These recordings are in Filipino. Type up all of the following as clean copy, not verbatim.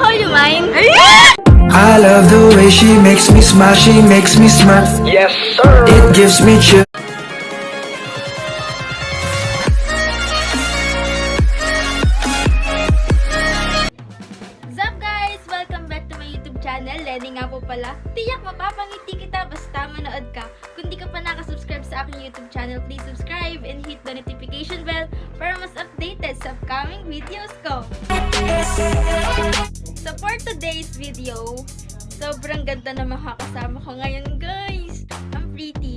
call you mine? I love the way she makes me smile, she makes me smirk. Yes, sir. It gives me chill. What's up guys? Welcome back to my YouTube channel. Lenny nga po pala. Tiyak mapapangiti kita basta manood ka. Kung di ka pa nakasubscribe sa aking YouTube channel, please subscribe and hit the notification bell para mas updated sa upcoming videos ko. So for today's video, sobrang ganda na makakasama ko ngayon guys. I'm pretty.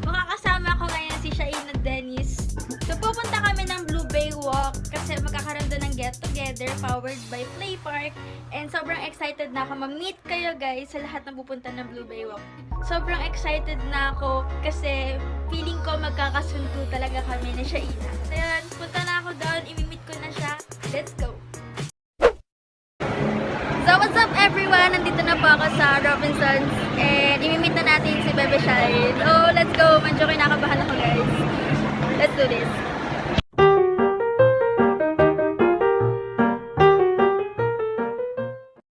Makakasama ko ngayon si Shaina Dennis. So pupunta kami ng Blue Bay Walk kasi magkakaroon doon ng get together powered by Play Park. And sobrang excited na ako ma-meet kayo guys sa lahat ng pupunta ng Blue Bay Walk. Sobrang excited na ako kasi feeling ko magkakasundo talaga kami ni Shaina. So yun, punta na ako doon, imimit ko na siya. Let's go! So what's up everyone? Nandito na po ako sa Robinsons and imimit na natin si Bebe Shine. Oh, let's go! Medyo kinakabahan ako guys. Let's do this.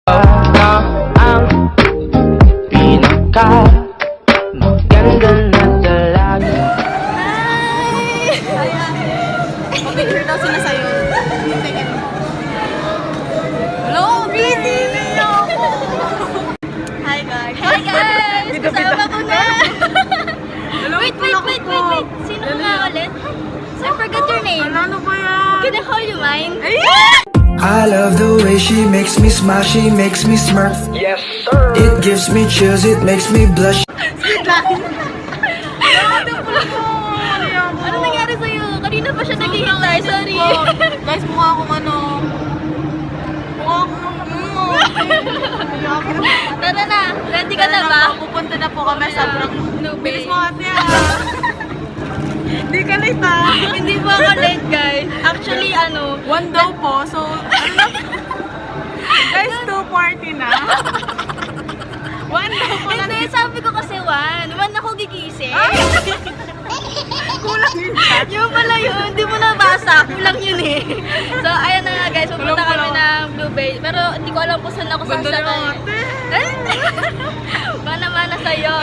Ang pinaka maganda na talaga. Picture daw sila sa'yo. Hello, pretty! Hi guys! Hi guys! Kasama ko na! Wait! Sino nga ulit? I forgot your name. Ano ba yan? Can I call you mine? I love the way she makes me smile, she makes me smirk. Yes, sir. It gives me chills, it makes me blush. Ano nangyari sa'yo? Kanina pa siya naghihintay. Sorry. Guys, mukha akong ano. Mukha akong Tara na. Ready ka na ba? Pupunta na po kami sa No Bilis way. mo ate Hindi ka late ah. Hindi po ako late guys. Actually ano. One daw po, so guys, 2:40 na. One daw po na. Hindi, sabi ko kasi one ako gigising. Kulang yun. Yung pala yun, hindi mo nabasa. Kulang yun eh. So, ayan na nga guys, pupunta kami ng Blue Bay. Pero hindi ko alam kung saan ako Ganda na sasakay. ate. Mana-mana sa'yo.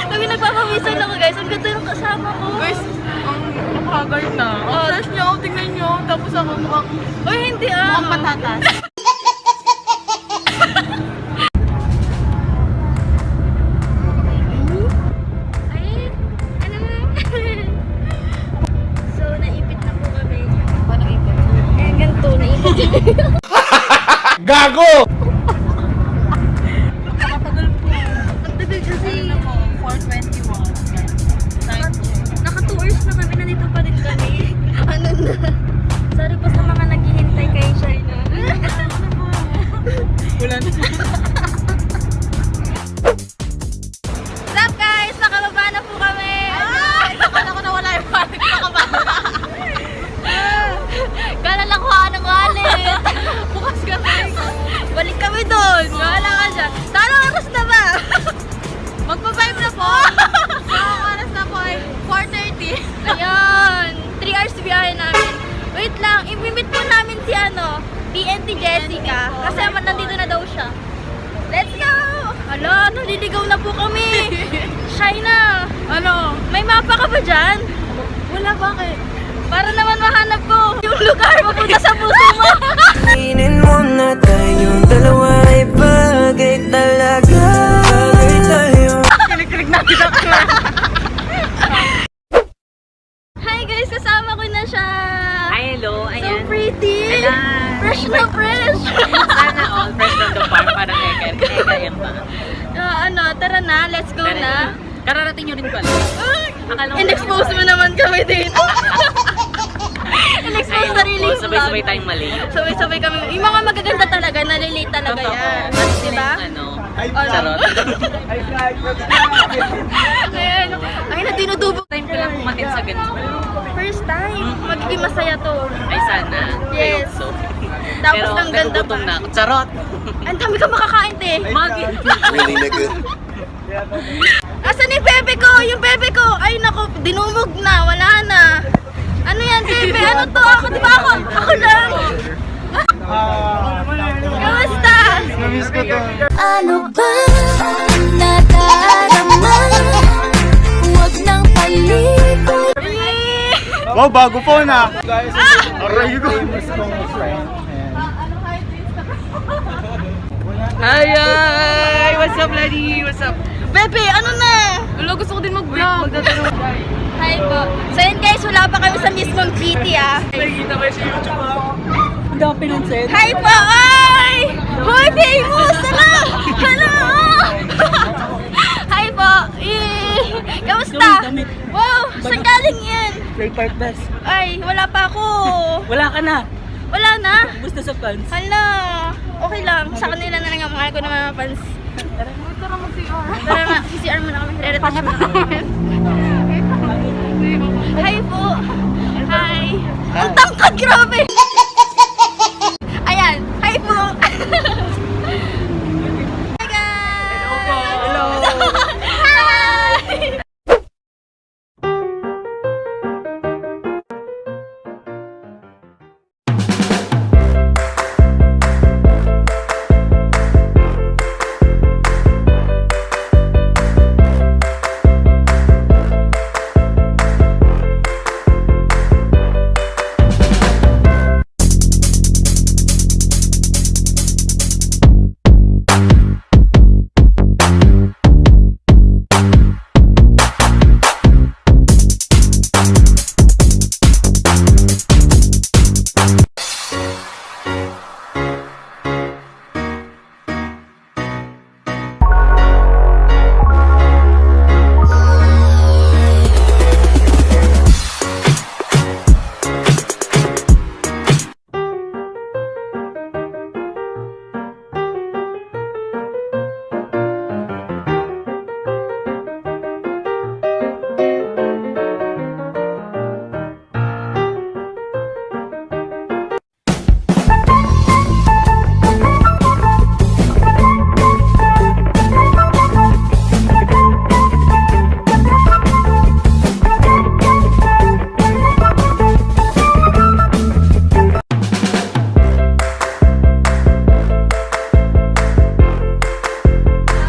Sabi nagpapawisan ako guys, ang ganda ng kasama ko. Guys, ang haggard na. Ang fresh niyo, tingnan niyo. Tapos ako mukhang Uy, hindi mukhang patatas. Ay, ano na? So, naipit na po kami. Paano ipit? Eh, ganito, naipit. Gago! Nakatagal po. Ang tagal kasi. Ano po? 4:21. Time check. Naka 2 hours na kami, nandito pa rin kami. Ano na? Sorry po sa mga naghihintay kay Shaina. Wala na. What's up guys? Nakababa na po kami. Akala ko na wala yung balik. Kala lang ko anong wallet. Bukas kami. Balik kami doon. Wala ka dyan. Saan ang oras na ba? Magpa-5 na po. So, ang oras na po ay 4:30. Ayun. 3 hours biyahe namin. Wait lang. Imimit po namin si PNT Jessica. Kasi nandito na daw siya. Let's go! Hala, naliligaw na po kami. Shaina, Ano? may mapa ka ba dyan? Wala, bakit? Para naman mahanap ko yung lugar papunta sa puso mo. Inin mo na tayong dalawa ay bagay talaga. Bagay tayo. Kilig-kilig natin ako. Hi guys, kasama ko na siya. Hi, hello. So Ayan. pretty. Ayan. Fresh na fresh. Sana all fresh from the farm. Parang eka yan ba? Tara na, let's go Tara na. Kararating nyo rin pala. Akala ko- In-expose mo naman kami dito. In-expose sarili Ayun po, vlog. sabay-sabay tayong mali. Sabay-sabay kami. Yung mga magaganda talaga, nalilate talaga yan. Diba? Ano? Ano? Charot. Ayan. Ay, na dinudubo. Time ko lang pumatin sa ganito. First time. Magiging masaya to. Ay, sana. I Yes. hope so. Tapos Pero ang ganda nagugutom pa. na ako. Charot. Ang dami ka makakain, te. Magi. Really nigga. Asan yung bebe ko? Yung bebe ko. Ay, nako, dinumog na. Wala na. Ano yan? Bebe, ano to? Ako, di ba ako? Ako lang. Kamusta? Namiss ko to. Ano ba nadarama? Huwag nang palibot. Wow, bago po na. Guys, aray ko. Famous kong friend. Ay! What's up, Lady? What's up? Bebe, ano na? Wala, gusto ko din mag-vlog. Magtatanong. Hi po. So yun guys, wala pa kami sa mismong city ah. Nakikita ko sa YouTube ako. Ang dami pinansin. Hi po! Ay! Hoy, famous! Hala! Hala! Hi po! Kamusta? Wow! Saan galing yan? Play Park Best. Ay, wala pa ako. Wala ka na. Wala na? Gusto sa fans. Hala! Okay lang. Sa kanila na lang ang mahal ko na mga fans. Tara mag-CR. Tara na, CCR muna kami. Re-retouch muna kami. Hi po! Hi! Ang tangkad, grabe! Ayan! Hi po! Hi guys! Hello! Hi!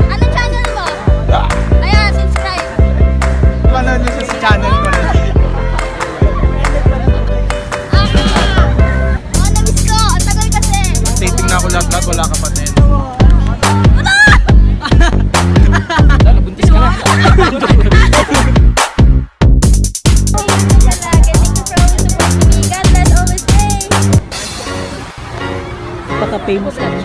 Ano channel mo? Ayan, subscribe. Panood niyo siya sa channel ko na. Na-miss ko. Ang tagal kasi. Dating na ako lahat, wala ka pa din. Paka-famous ka na.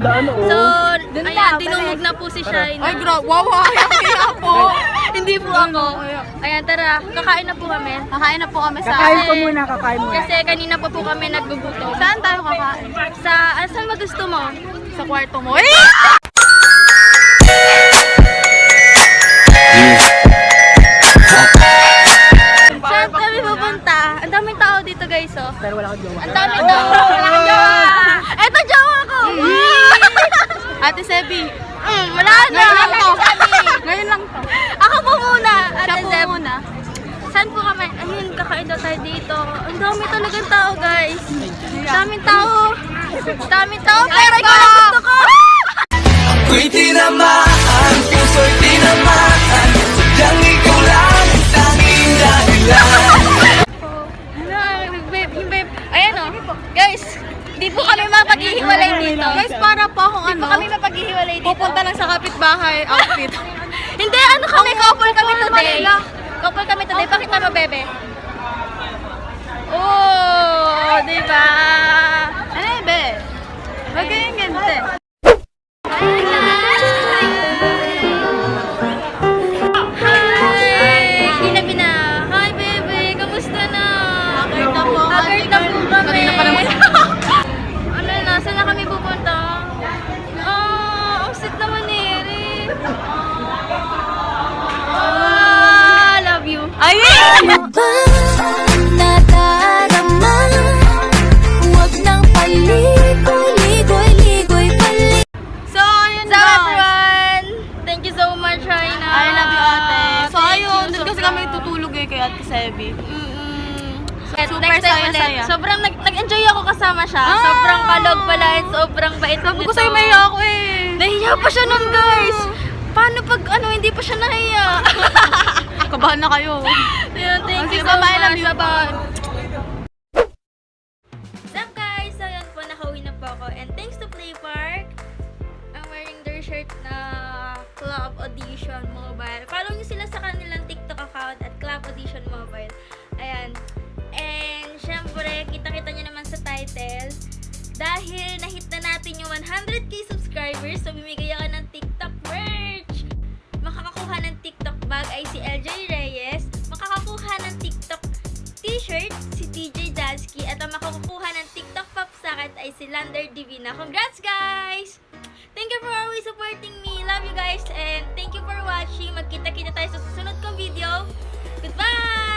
So, ayan, dinungog na po si Shine. Ay, wow, hindi ako. Hindi po ako. Ayan, tara, kakain na po kami. Kakain na po kami sa... Kakain ko muna, kakain mo. Kasi kanina pa po kami naggugutom. Saan tayo kakain? Saan mo gusto mo? Sa kwarto mo. Saan kami pupunta? Ang daming tao dito guys, oh. Pero wala kang jowa. Ang daming tao. Wala kang jowa. Eto jowa ko. Ate Sebi. Wala na. Ngayon lang to. Ngayon lang to. Ako po muna. Siya Ate po Zeb. muna. Saan po kami? Ayun, kakain daw tayo dito. Ang dami talagang tao, guys. Daming tao. Daming tao, pero ikaw lang gusto ko. Ako'y tinamaan, puso'y tinamaan. Sadyang ikaw lang ang tanging dahilan. Ayan o. Guys, di po kami mapaghihiwalay dito. Guys, para po akong Di po kami mapaghihiwalay dito. pupunta lang sa kapitbahay outfit. Hindi, ano kami, couple kami today. Couple kami today. Pakita mo, bebe. Oh, di ba? Ano yun, be? Huwag kayong gante. Hi! Bina. Hi, bebe. Kamusta na? Haggard na po. Haggard na po kami. Kanina pa naman. Ano na? Saan na kami pupunta? kasama siya. Sobrang kalog pala and sobrang bait nito. Sabi ko sa'yo, mahiya ako eh. Nahiya pa siya nun, guys. Paano pag hindi pa siya nahiya? Kabahan na kayo. Ayun, thank you so Bye-bye, much. love you, bye-bye. What's up, guys? So, yun po, nakauwi na po ako. And thanks to Play Park, I'm wearing their shirt na Club Audition Mobile. Follow nyo sila sa kanilang TikTok account at Club Audition Mobile. Ayan. And, syempre, kita-kita nyo naman sa title. Dahil nahit na natin yung 100k subscribers, so bimigay ako ng TikTok merch. Makakakuha ng TikTok bag ay si LJ Reyes. Makakakuha ng TikTok t-shirt si TJ Dansky. At ang makakakuha ng TikTok pop socket ay si Lander Divina. Congrats, guys! Thank you for always supporting me. Love you guys and thank you for watching. Magkita-kita tayo sa susunod kong video. Goodbye!